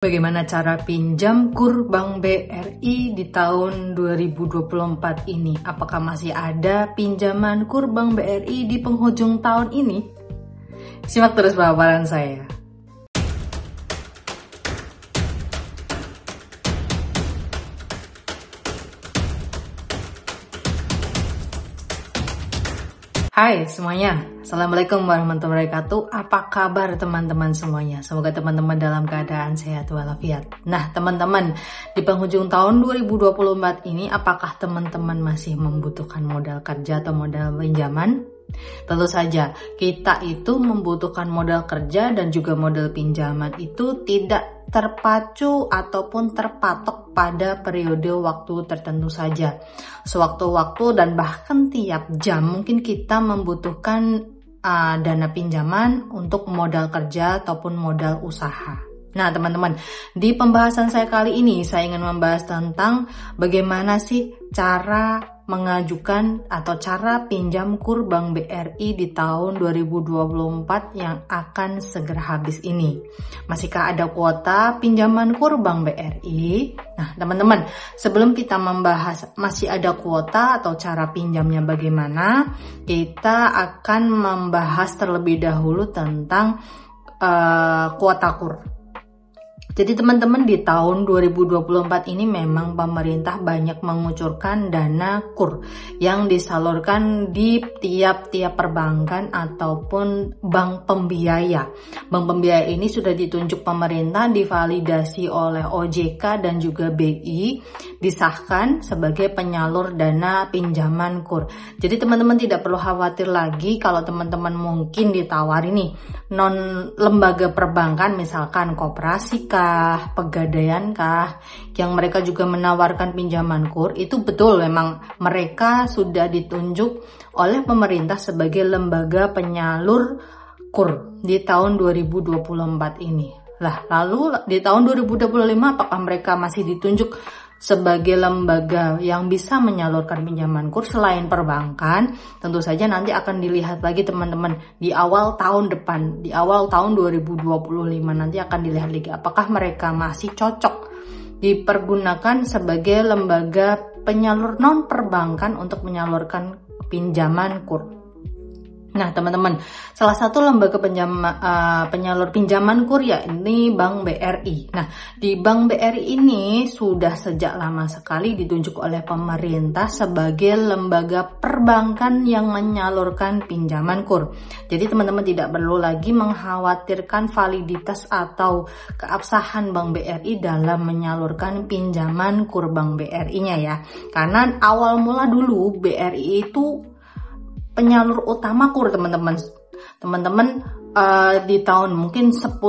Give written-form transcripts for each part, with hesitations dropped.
Bagaimana cara pinjam KUR Bank BRI di tahun 2024 ini? Apakah masih ada pinjaman KUR Bank BRI di penghujung tahun ini? Simak terus paparan saya. Hai semuanya, Assalamualaikum warahmatullahi wabarakatuh. Apa kabar teman-teman semuanya? Semoga teman-teman dalam keadaan sehat walafiat. Nah teman-teman, di penghujung tahun 2024 ini apakah teman-teman masih membutuhkan modal kerja atau modal pinjaman? Tentu saja, kita itu membutuhkan modal kerja dan juga modal pinjaman itu tidak terpacu ataupun terpatok pada periode waktu tertentu saja. Sewaktu-waktu dan bahkan tiap jam mungkin kita membutuhkan dana pinjaman untuk modal kerja ataupun modal usaha. Nah teman-teman, di pembahasan saya kali ini saya ingin membahas tentang bagaimana sih cara mengajukan atau cara pinjam KUR Bank BRI di tahun 2024 yang akan segera habis ini. Masihkah ada kuota pinjaman KUR Bank BRI? Nah teman-teman, sebelum kita membahas masih ada kuota atau cara pinjamnya bagaimana, kita akan membahas terlebih dahulu tentang kuota KUR. Jadi teman-teman, di tahun 2024 ini memang pemerintah banyak mengucurkan dana KUR yang disalurkan di tiap-tiap perbankan ataupun bank pembiaya. Bank pembiaya ini sudah ditunjuk pemerintah, divalidasi oleh OJK dan juga BI, disahkan sebagai penyalur dana pinjaman KUR. Jadi teman-teman tidak perlu khawatir lagi kalau teman-teman mungkin ditawari nih non lembaga perbankan, misalkan koperasi Pegadaian yang mereka juga menawarkan pinjaman KUR. Itu betul, memang mereka sudah ditunjuk oleh pemerintah sebagai lembaga penyalur KUR di tahun 2024 ini. Lalu di tahun 2025 apakah mereka masih ditunjuk sebagai lembaga yang bisa menyalurkan pinjaman KUR selain perbankan? Tentu saja nanti akan dilihat lagi teman-teman di awal tahun depan, di awal tahun 2025 nanti akan dilihat lagi apakah mereka masih cocok dipergunakan sebagai lembaga penyalur non perbankan untuk menyalurkan pinjaman KUR. Nah teman-teman, salah satu lembaga penyalur pinjaman KUR ya ini Bank BRI. Nah di Bank BRI ini sudah sejak lama sekali ditunjuk oleh pemerintah sebagai lembaga perbankan yang menyalurkan pinjaman KUR. Jadi teman-teman tidak perlu lagi mengkhawatirkan validitas atau keabsahan Bank BRI dalam menyalurkan pinjaman KUR Bank BRI-nya ya. Karena awal mula dulu BRI itu penyalur utama KUR teman-teman. Di tahun mungkin 10-15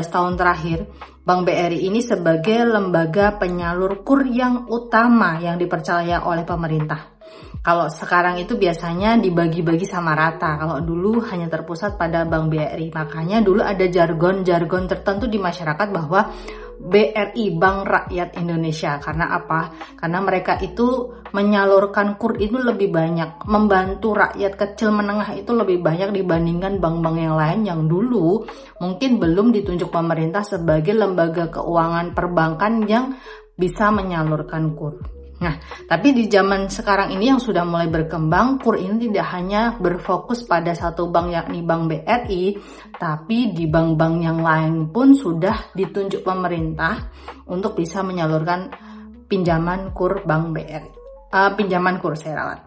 tahun terakhir Bank BRI ini sebagai lembaga penyalur KUR yang utama yang dipercaya oleh pemerintah. Kalau sekarang itu biasanya dibagi-bagi sama rata. Kalau dulu hanya terpusat pada Bank BRI. Makanya dulu ada jargon-jargon tertentu di masyarakat bahwa BRI, Bank Rakyat Indonesia. Karena apa? Karena mereka itu menyalurkan KUR itu lebih banyak, membantu rakyat kecil menengah itu lebih banyak dibandingkan bank-bank yang lain yang dulu mungkin belum ditunjuk pemerintah sebagai lembaga keuangan perbankan yang bisa menyalurkan KUR. Nah, tapi di zaman sekarang ini yang sudah mulai berkembang, KUR ini tidak hanya berfokus pada satu bank yakni Bank BRI, tapi di bank-bank yang lain pun sudah ditunjuk pemerintah untuk bisa menyalurkan pinjaman KUR Bank BRI. Pinjaman KUR saya ralat.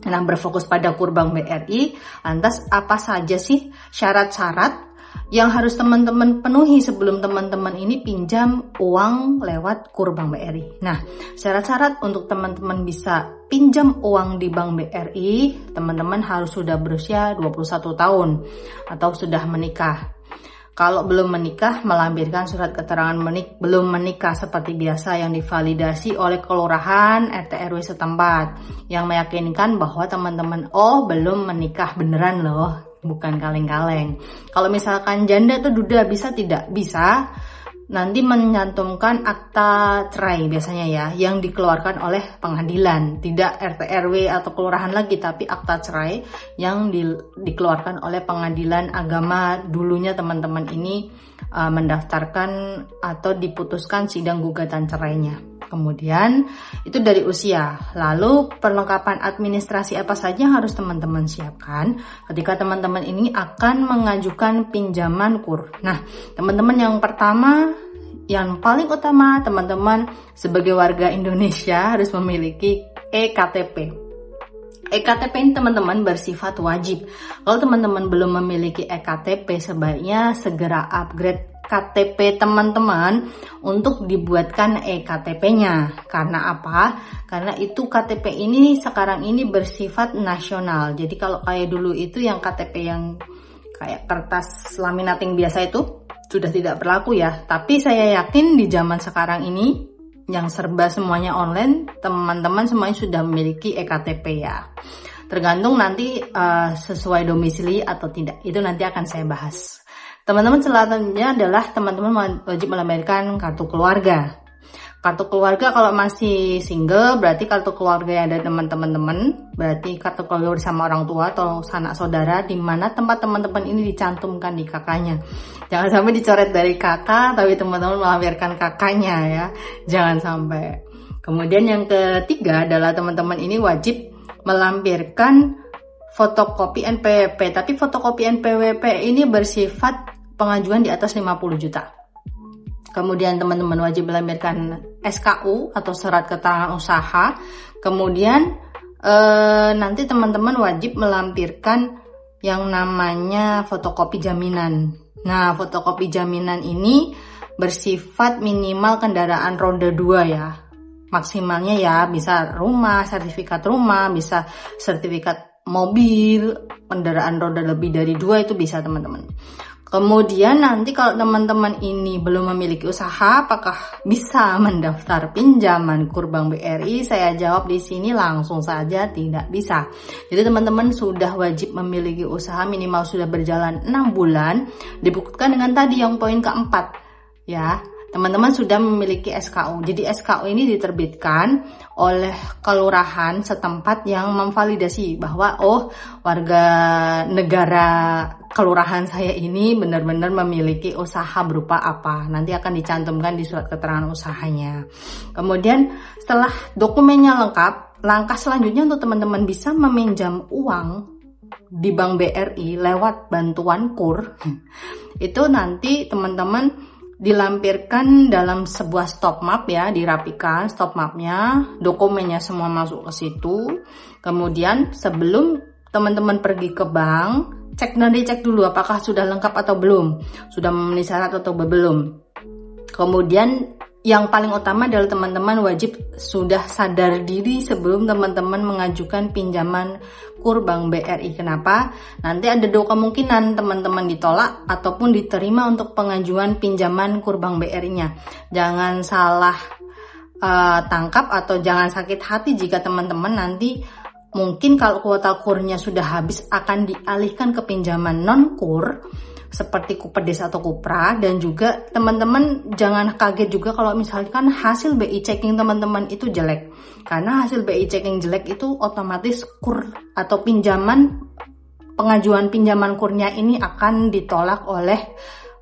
Nah, berfokus pada KUR Bank BRI, lantas apa saja sih syarat-syarat yang harus teman-teman penuhi sebelum teman-teman ini pinjam uang lewat KUR Bank BRI? Nah, syarat-syarat untuk teman-teman bisa pinjam uang di Bank BRI, teman-teman harus sudah berusia 21 tahun atau sudah menikah. Kalau belum menikah, melampirkan surat keterangan belum menikah seperti biasa yang divalidasi oleh kelurahan RT RW setempat yang meyakinkan bahwa teman-teman belum menikah beneran loh, bukan kaleng-kaleng. Kalau misalkan janda atau duda bisa tidak? Bisa. nanti mencantumkan akta cerai biasanya ya, yang dikeluarkan oleh pengadilan, tidak RT RW atau kelurahan lagi, tapi akta cerai yang dikeluarkan oleh pengadilan agama. Dulunya teman-teman ini mendaftarkan atau diputuskan sidang gugatan cerainya. Kemudian itu dari usia. Lalu perlengkapan administrasi apa saja yang harus teman-teman siapkan ketika teman-teman ini akan mengajukan pinjaman KUR. Nah, teman-teman, yang pertama, yang paling utama, teman-teman sebagai warga Indonesia harus memiliki eKTP. eKTP ini teman-teman bersifat wajib. Kalau teman-teman belum memiliki eKTP, sebaiknya segera upgrade KTP teman-teman untuk dibuatkan eKTP-nya. Karena apa? Karena itu KTP ini sekarang ini bersifat nasional. Jadi kalau kayak dulu itu yang KTP yang kayak kertas laminating biasa itu sudah tidak berlaku ya. Tapi saya yakin di zaman sekarang ini yang serba semuanya online, teman-teman semuanya sudah memiliki eKTP ya. Tergantung nanti sesuai domisili atau tidak, itu nanti akan saya bahas. Teman-teman, selanjutnya adalah teman-teman wajib melampirkan kartu keluarga. Kartu keluarga kalau masih single berarti kartu keluarga yang ada teman-teman, berarti kartu keluarga bersama orang tua atau sanak saudara, di mana tempat teman-teman ini dicantumkan di kakaknya. Jangan sampai dicoret dari kakak tapi teman-teman melampirkan kakaknya ya, jangan sampai. Kemudian yang ketiga adalah teman-teman ini wajib melampirkan fotokopi NPWP, tapi fotokopi NPWP ini bersifat pengajuan di atas 50 juta. Kemudian teman-teman wajib melampirkan SKU atau surat keterangan usaha. Kemudian nanti teman-teman wajib melampirkan yang namanya fotokopi jaminan. Nah, fotokopi jaminan ini bersifat minimal kendaraan roda 2 ya. Maksimalnya ya bisa rumah, sertifikat rumah, bisa sertifikat mobil, kendaraan roda lebih dari 2 itu bisa teman-teman. Kemudian nanti kalau teman-teman ini belum memiliki usaha, apakah bisa mendaftar pinjaman KUR Bank BRI? Saya jawab di sini langsung saja tidak bisa. Jadi teman-teman sudah wajib memiliki usaha, minimal sudah berjalan 6 bulan, dibuktikan dengan tadi yang poin keempat ya. Teman-teman sudah memiliki SKU. Jadi SKU ini diterbitkan oleh kelurahan setempat yang memvalidasi bahwa warga negara kelurahan saya ini benar-benar memiliki usaha berupa apa. Nanti akan dicantumkan di surat keterangan usahanya. Kemudian setelah dokumennya lengkap, langkah selanjutnya untuk teman-teman bisa meminjam uang di Bank BRI lewat bantuan KUR. Itu nanti teman-teman dilampirkan dalam sebuah stop map ya, dirapikan stop mapnya, dokumennya semua masuk ke situ. Kemudian sebelum teman-teman pergi ke bank, cek dan dicek dulu apakah sudah lengkap atau belum, sudah memenuhi syarat atau belum. Kemudian yang paling utama adalah teman-teman wajib sudah sadar diri sebelum teman-teman mengajukan pinjaman KUR Bank BRI. Kenapa? Nanti ada 2 kemungkinan teman-teman ditolak ataupun diterima untuk pengajuan pinjaman KUR Bank BRI-nya. Jangan salah tangkap atau jangan sakit hati jika teman-teman nanti mungkin kalau kuota KUR-nya sudah habis akan dialihkan ke pinjaman non-KUR seperti Kupedes atau Kupra. Dan juga teman-teman jangan kaget juga kalau misalkan hasil BI checking teman-teman itu jelek, karena hasil BI checking jelek itu otomatis KUR atau pengajuan pinjaman KUR-nya ini akan ditolak oleh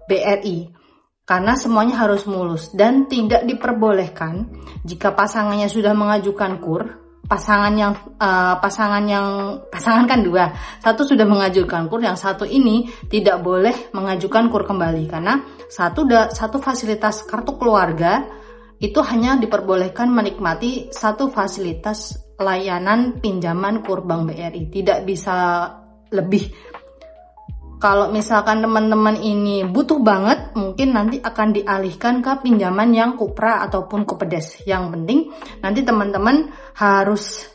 BRI, karena semuanya harus mulus dan tidak diperbolehkan jika pasangannya sudah mengajukan KUR. Pasangan kan 2, satu sudah mengajukan KUR, yang satu ini tidak boleh mengajukan KUR kembali, karena satu fasilitas kartu keluarga itu hanya diperbolehkan menikmati satu fasilitas layanan pinjaman KUR Bank BRI, tidak bisa lebih. Kalau misalkan teman-teman ini butuh banget, mungkin nanti akan dialihkan ke pinjaman yang Kupra ataupun Kupedes. Yang penting nanti teman-teman harus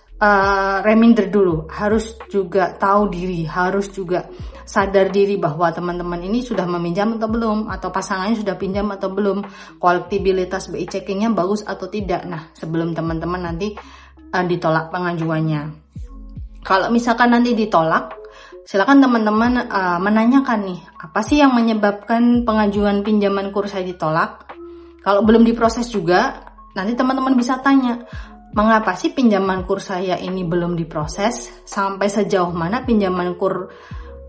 reminder dulu, harus juga tahu diri, harus juga sadar diri bahwa teman-teman ini sudah meminjam atau belum, atau pasangannya sudah pinjam atau belum, kolektibilitas BI checkingnya bagus atau tidak. Nah, sebelum teman-teman nanti ditolak pengajuannya. Kalau misalkan nanti ditolak, silakan teman-teman menanyakan nih, apa sih yang menyebabkan pengajuan pinjaman KUR saya ditolak? Kalau belum diproses juga, nanti teman-teman bisa tanya, mengapa sih pinjaman KUR saya ini belum diproses? Sampai sejauh mana pinjaman KUR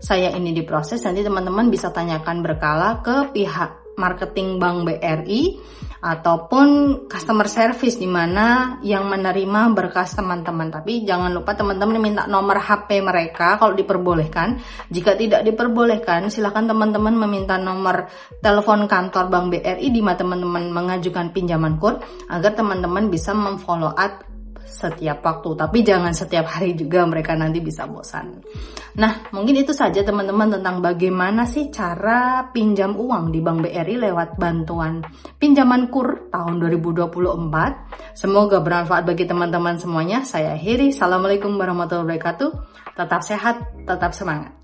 saya ini diproses? Nanti teman-teman bisa tanyakan berkala ke pihak marketing Bank BRI ataupun customer service di mana yang menerima berkas teman-teman. Tapi jangan lupa teman-teman minta nomor HP mereka kalau diperbolehkan. Jika tidak diperbolehkan, silakan teman-teman meminta nomor telepon kantor Bank BRI di mana teman-teman mengajukan pinjaman KUR agar teman-teman bisa memfollow up setiap waktu, tapi jangan setiap hari juga, mereka nanti bisa bosan. Nah, mungkin itu saja teman-teman tentang bagaimana sih cara pinjam uang di Bank BRI lewat bantuan pinjaman KUR tahun 2024. Semoga bermanfaat bagi teman-teman semuanya. Saya akhiri. Assalamualaikum warahmatullahi wabarakatuh. Tetap sehat, tetap semangat.